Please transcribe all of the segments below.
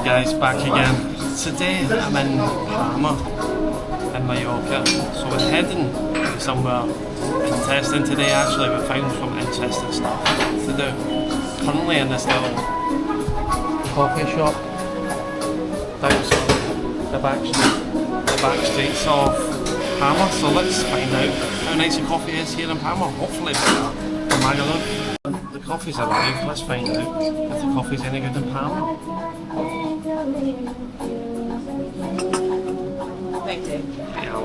guys, back again. Today I'm in Palma in Mallorca, so we're heading to somewhere interesting today. Actually, we found some interesting stuff to do. Currently in this little coffee shop down the back streets of Palma, so let's find out how nice the coffee is here in Palma. Hopefully better than Magaluf. The coffee's arrived, let's find out if the coffee's any good in Palma. Thank you. Yeah,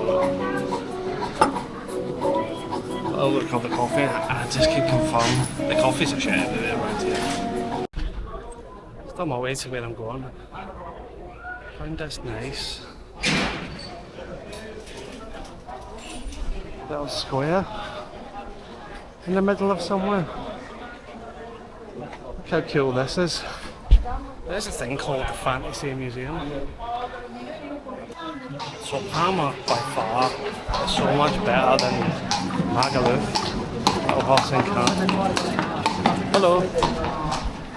I'll look at the coffee. I just can confirm the coffee's a shit everywhere around here. Still on my way to where I'm going. Found this nice little square in the middle of somewhere. Look how cool this is. There's a thing called the Fantasy Museum. So Palma by far is so much better than Magaluf. Little horse and cart. Hello.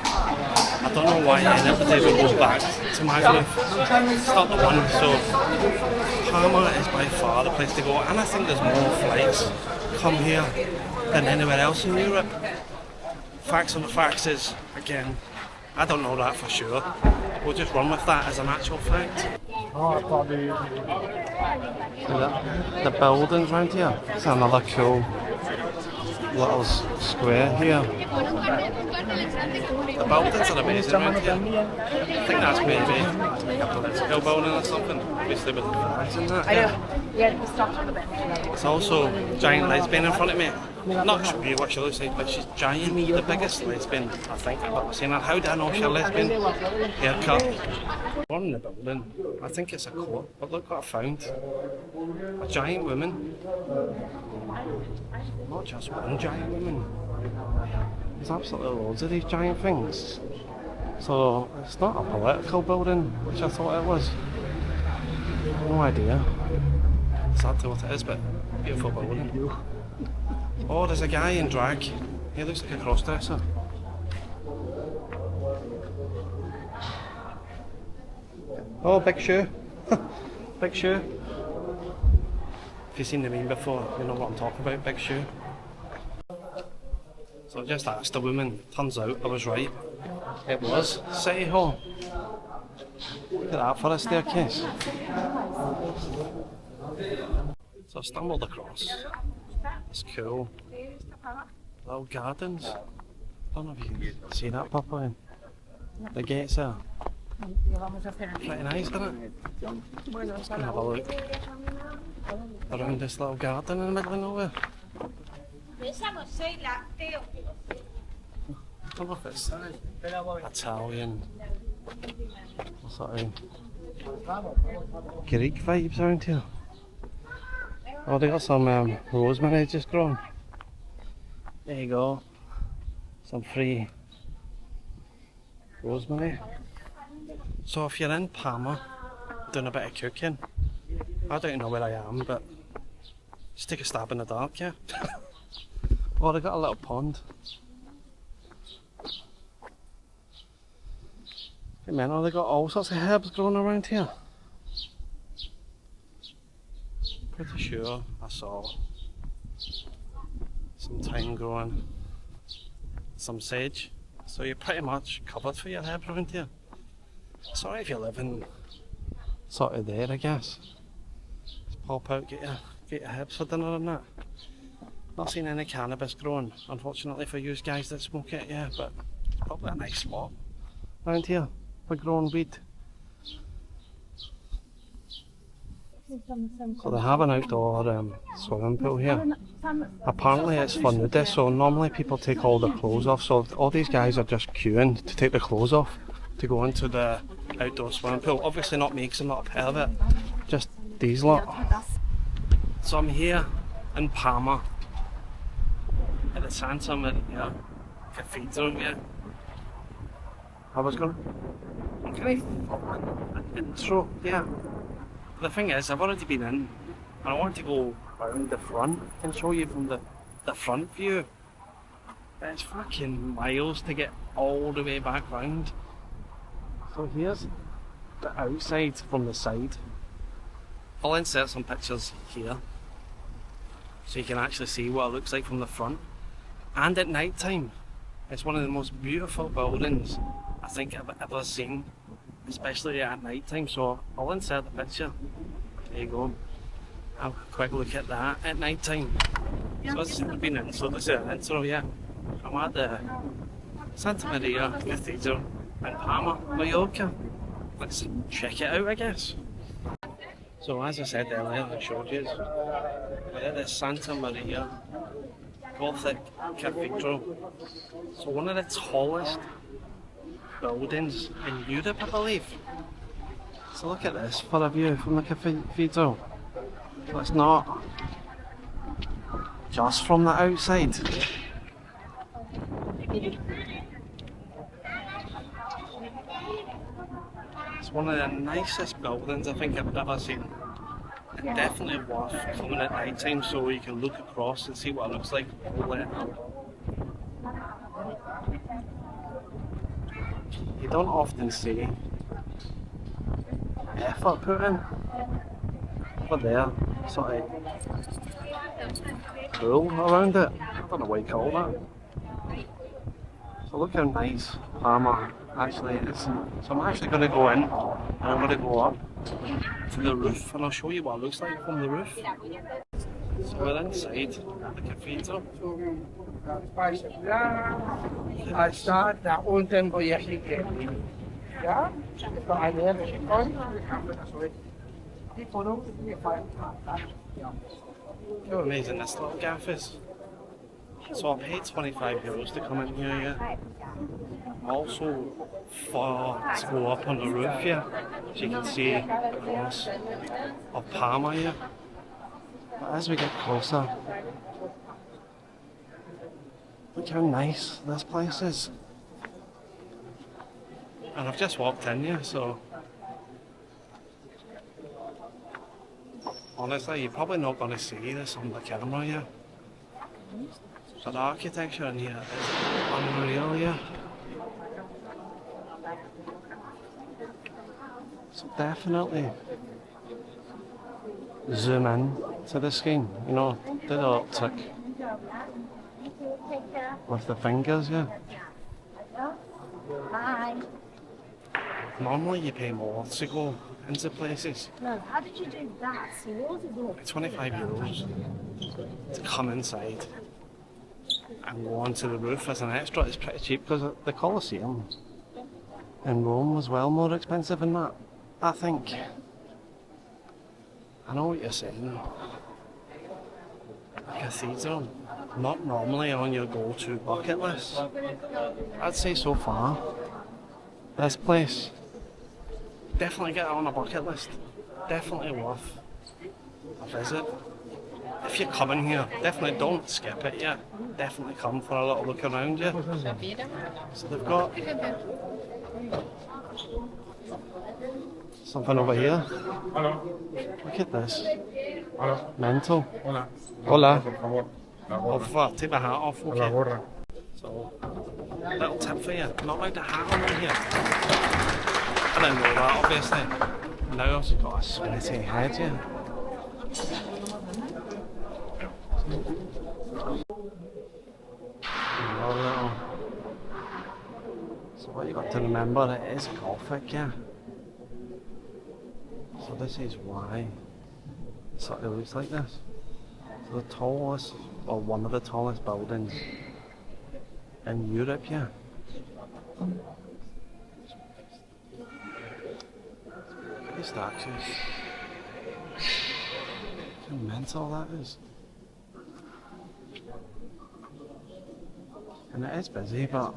I don't know why everybody would go back to Magaluf. It's not the one, so Palma is by far the place to go, and I think there's more flights come here than anywhere else in Europe. Facts on the facts is, again, I don't know that for sure. We'll just run with that as an actual fact. The buildings around here. It's another cool little square here. The buildings are amazing around here. I think that's maybe like a political building or something, obviously with the flags and that. There's also a giant lesbian in front of me. Not sure what she looks like, but she's giant. The biggest lesbian I think I've ever seen her. How do I know she's a lesbian? Haircut. One in the building. I think it's a court, but look what I found. A giant woman. Not just one giant woman. There's absolutely loads of these giant things. So it's not a political building, which I thought it was. No idea exactly what it is, but beautiful building. Oh, there's a guy in drag. He looks like a cross-dresser. Oh, big shoe. Big shoe. If you've seen the meme before, you know what I'm talking about, big shoe. So I just asked the woman, turns out I was right. It was City Hall. Look at that for a staircase. So I stumbled across. It's cool. Little gardens. I don't know if you can see that properly. The gates are pretty nice, isn't it? Let's go and have a look around this little garden in the middle of nowhere. I don't know if it's Italian or sort of Greek vibes around here. Oh, they got some rosemary just grown. There you go. Some free rosemary. So if you're in Palma doing a bit of cooking, I don't know where I am, but just take a stab in the dark, yeah? Oh, they got a little pond. Hey man, oh, they got all sorts of herbs growing around here. Pretty sure I saw some thyme growing, some sage, so you're pretty much covered for your herbs around here. Sorry if you're living sort of there, I guess. Just pop out, get your herbs for dinner and that. Not seen any cannabis growing, unfortunately for you guys that smoke it, yeah, but it's probably a nice spot around here for growing weed. So they have an outdoor swimming pool here. Apparently it's for nudists, so normally people take all their clothes off, so all these guys are just queuing to take their clothes off to go into the outdoor swimming pool. Obviously not me, because I'm not a part of it, just these lot. So I'm here in Palma at the Santa Maria Cathedral here. I was going to intro, yeah. The thing is, I've already been in, and I want to go around the front and show you from the front view. But it's fucking miles to get all the way back round. So here's the outside from the side. I'll insert some pictures here so you can actually see what it looks like from the front. And at night time, it's one of the most beautiful buildings I think I've ever seen, especially at night time. So I'll insert the picture. There you go. Have a quick look at that at night time. So this has been in, so this is an intro, yeah. I'm at the Santa Maria Cathedral in Palma, Mallorca. Let's check it out, I guess. So as I said earlier, I showed you, we're at the Santa Maria Gothic Cathedral. So one of the tallest buildings in Europe, I believe. So look at this for a view from the cathedral. So it's not just from the outside. It's one of the nicest buildings I think I've ever seen. And definitely worth coming at night time so you can look across and see what it looks like all lit up. You don't often see effort put in. Over there, sort of pool around it. I don't know what you call that. So look how nice Palma actually is. So I'm actually going to go in and I'm going to go up to the roof and I'll show you what it looks like from the roof. So we're inside the cathedral. How amazing this little gaff is. So I paid €25 to come in here, yeah. Also far to go up on the roof here, as you can see the cross of Palma here. But as we get closer, look how nice this place is. And I've just walked in here, so honestly, you're probably not going to see this on the camera here. So the architecture in here is unreal here. So definitely zoom in to the screen, you know, do the little tick with the fingers, yeah. Bye. Normally you pay more to go into places. No, how did you do that? See, yours is all. €25 to come inside and go onto the roof as an extra. It's pretty cheap because the Colosseum in Rome was well more expensive than that, I think. I know what you're saying. A cathedral, not normally on your go-to bucket list. I'd say so far, this place, definitely get it on a bucket list. Definitely worth a visit. If you're coming here, definitely don't skip it yet. Definitely come for a little look around you. So they've got something over here. Hello. Look at this. Hello. Mental. Hola. Hola. Por favor. La Oh, gorra. fuck, take my hat off. La Okay. gorra. So, little tip for you. Not allowed to hat on in here. I didn't know that, obviously. Now I've got a sweaty head, yeah. Another little. So what you got to remember, it is Gothic, yeah. So this is why it sort of looks like this. So the tallest, or one of the tallest buildings in Europe, yeah. These statues. How mental that is. And it is busy, but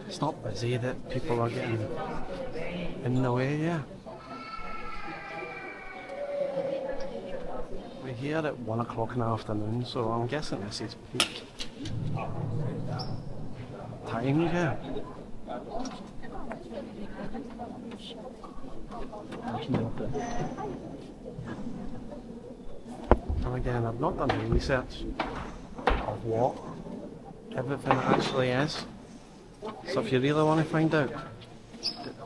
it's not busy that people are getting in the way, yeah. We're here at 1 o'clock in the afternoon, so I'm guessing this is peak time, yeah. And again, I've not done any research of what everything actually is. So if you really want to find out,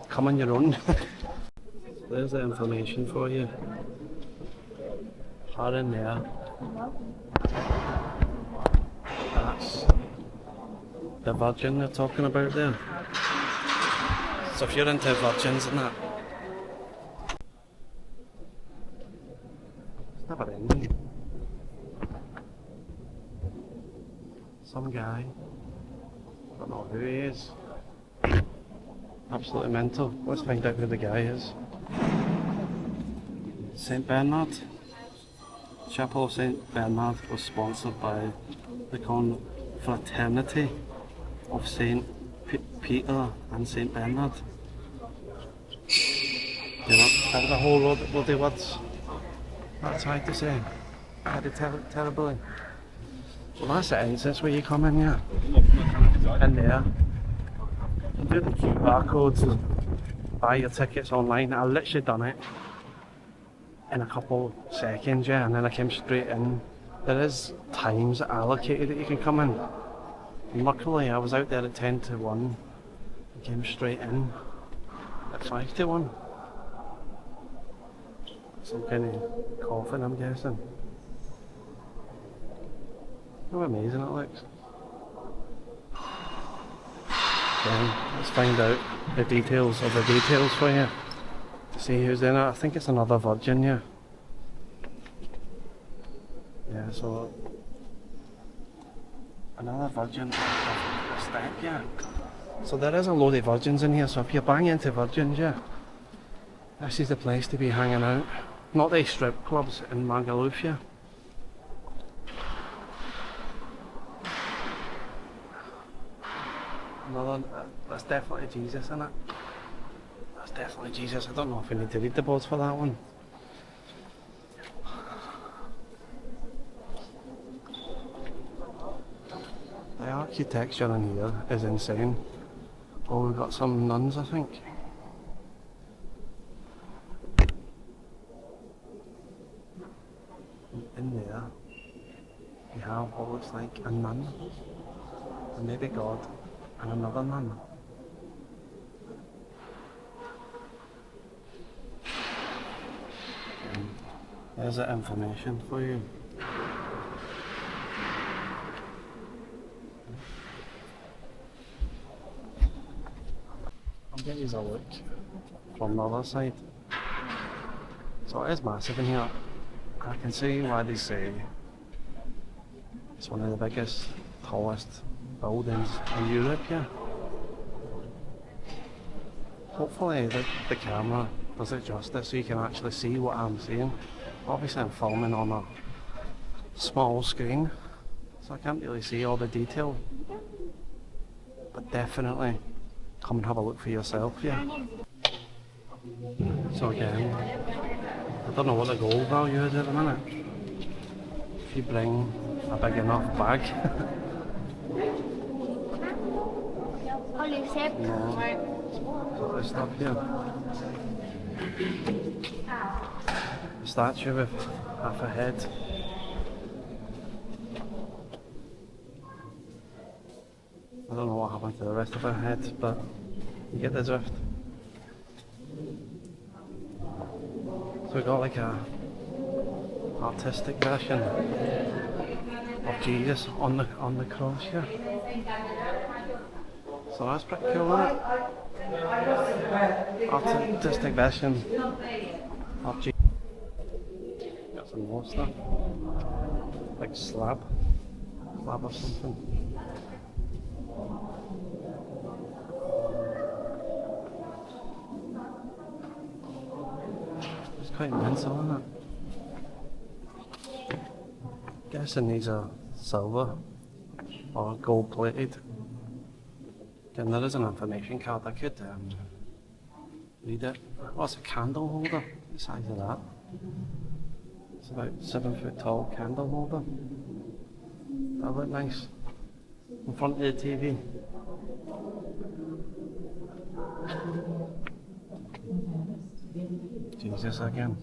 come on your own. There's the information for you. Right in there. That's the Virgin they're talking about there. So if you're into virgins and that, it's never ending. Some guy, I don't know who he is. Absolutely mental. Let's find out who the guy is. St. Bernard. Chapel of St. Bernard was sponsored by the Confraternity of St. Peter and St. Bernard. You know, out of the whole load of bloody words. That's hard to say. Very terribly. Well, that's it, that's where you come in, yeah. In there. You do the QR codes, buy your tickets online. I literally done it in a couple seconds, yeah, and then I came straight in. There is times allocated that you can come in. And luckily I was out there at 10 to 1 and came straight in at 5 to 1. Some kind of coffin, I'm guessing. How amazing it looks. Then let's find out the details of the details for you. To see who's in it. I think it's another Virgin, yeah. Yeah, so another Virgin of step, yeah. So there is a load of virgins in here, so if you're bang into virgins, yeah, this is the place to be hanging out. Not the strip clubs in Magalufia. Another, that's definitely Jesus in it. That's definitely Jesus. I don't know if we need to read the boards for that one. The architecture in here is insane. Oh, we've got some nuns, I think. In there, we have what looks like a nun, and maybe God, and another nun. There's the information for you. I'll get you a look from the other side. So it is massive in here. I can see why they say it's one of the biggest, tallest buildings in Europe, yeah. Hopefully the camera does it justice so you can actually see what I'm seeing. Obviously I'm filming on a small screen, so I can't really see all the detail. But definitely come and have a look for yourself, yeah. So again, I don't know what the gold value is at the minute. If you bring a big enough bag. This stuff here. A statue with half a head. I don't know what happened to the rest of her head, but you get the drift. So we got like a artistic version of Jesus on the cross here. So that's pretty cool, isn't it? Artistic version of Jesus. Got some more stuff. Like slab or something. It's quite mental, isn't it? Guessing these are silver or gold plated. Again, there is an information card. I could read it. Oh, it's a candle holder. The size of that. It's about 7 foot tall candle holder. That look nice. In front of the TV. Jesus again.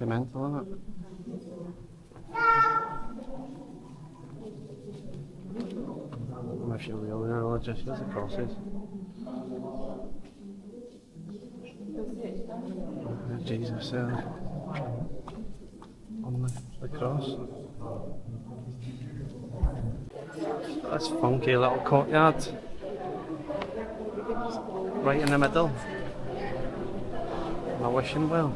Mental, isn't it? if you're really religious, here's the crosses. Jesus on the cross. That's funky little courtyard. Right in the middle. My wishing well.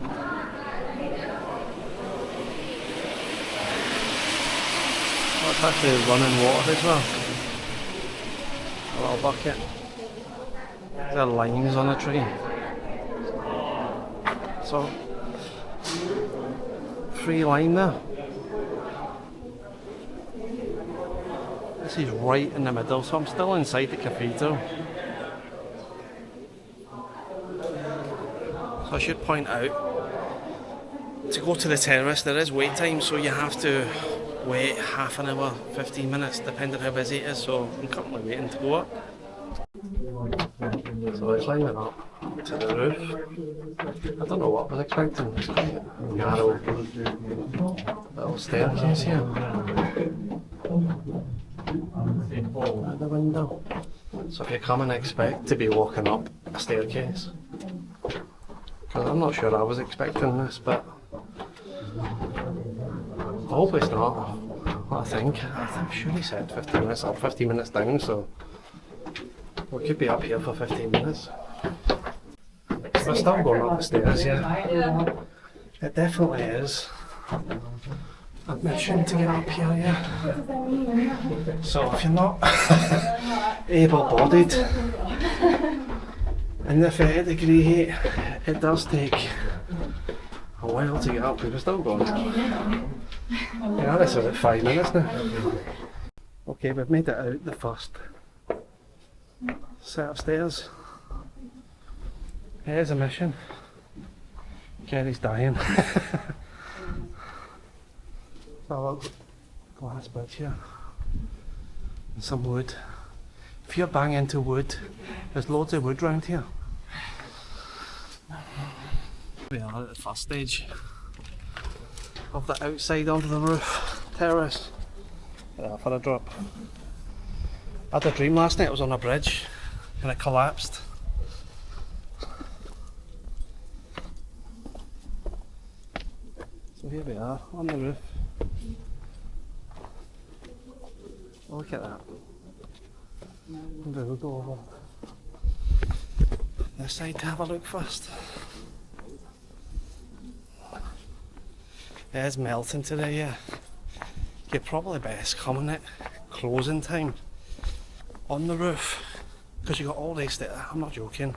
That's actually running water as well. A little bucket. There are lines on a tree. So, free line there. This is right in the middle, so I'm still inside the cathedral. So I should point out, to go to the terrace there is wait time, so you have to wait half an hour, 15 minutes, depending how busy it is, so I'm currently waiting to go up. So I'm climbing up to the roof. I don't know what I was expecting. It's quite a narrow little staircase here. Out the window. So if you come and expect to be walking up a staircase, because I'm not sure I was expecting this, but I hope it's not. I think. I'm sure he said 15 minutes up, 15 minutes down, so we could be up here for 15 minutes. We're still going up the stairs, yeah. It definitely is a mission to get up here, yeah. So if you're not able-bodied in the 30-degree heat, it does take a while to get up, but we're still going. Yeah, this is about 5 minutes now. Okay, we've made it out the first set of stairs. It is a mission. Kerry's dying. So glass bit here. And some wood. If you're bang into wood, there's loads of wood round here. We are at the first stage of the outside onto the roof terrace. For a drop. I had a dream last night. I was on a bridge and it collapsed. So here we are on the roof. Oh, look at that. Maybe we'll go over this side to have a look first. It is melting today, yeah. You're probably best coming at closing time on the roof, because you got all these stairs. I'm not joking.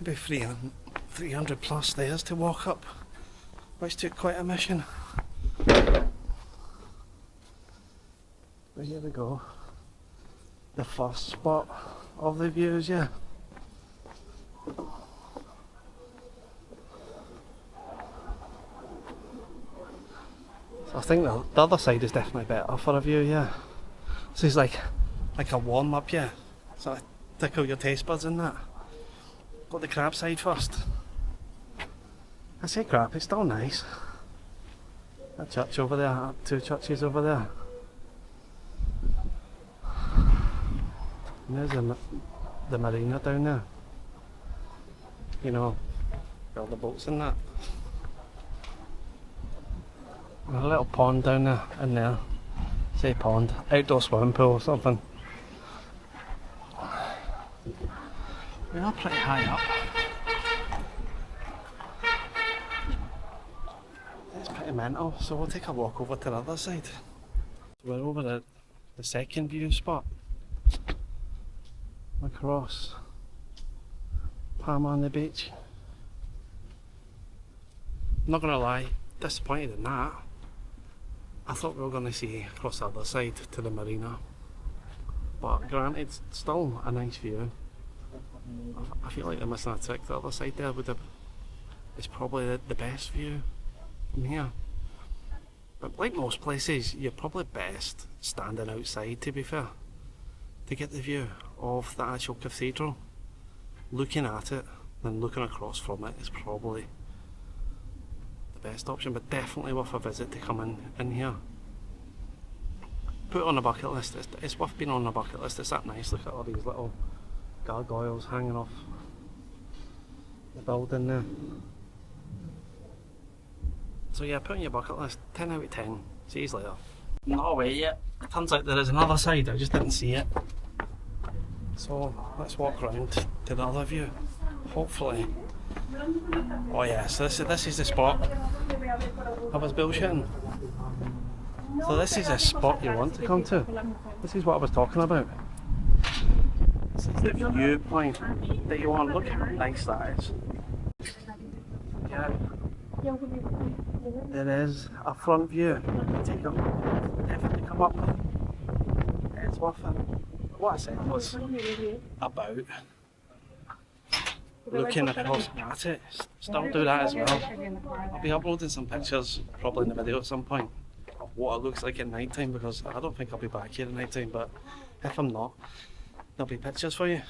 Maybe 300 plus stairs to walk up, which took quite a mission. But here we go. The first spot of the views, yeah. I think the other side is definitely better for a view, yeah. This is like a warm up, yeah. So tickle your taste buds in that. Got the crab side first. I say crap, it's still nice. A church over there, two churches over there. And there's the marina down there. You know, all the boats and that. And a little pond down there, in there. Say pond, outdoor swimming pool or something. We are pretty high up. It's pretty mental, so we'll take a walk over to the other side. We're over at the second view spot. Across Palma on the beach. I'm not gonna lie, disappointed in that. I thought we were going to see across the other side to the marina, but granted, it's still a nice view. I feel like they're missing a trick. The other side there is probably the best view from here. But like most places, you're probably best standing outside, to be fair, to get the view of the actual cathedral. Looking at it and looking across from it is probably best option, but definitely worth a visit to come in here. put it on the bucket list. It's worth being on the bucket list. It's that nice. Look at all these little gargoyles hanging off the building there. So yeah, put on your bucket list. 10 out of 10. See you later. Not away yet. It turns out there is another side. I just didn't see it. So let's walk around to the other view. Hopefully. Oh yeah, so this is the spot. I was bullshitting. So this is a spot you want to come to. This is what I was talking about. This is the viewpoint that you want. Look how nice that is. Yeah. There is a front view. Definitely come up. It's worth it. What I said was about looking across at it. Still do that as well. I'll be uploading some pictures, probably in the video at some point, of what it looks like at night time, because I don't think I'll be back here at night time, but if I'm not, there'll be pictures for you.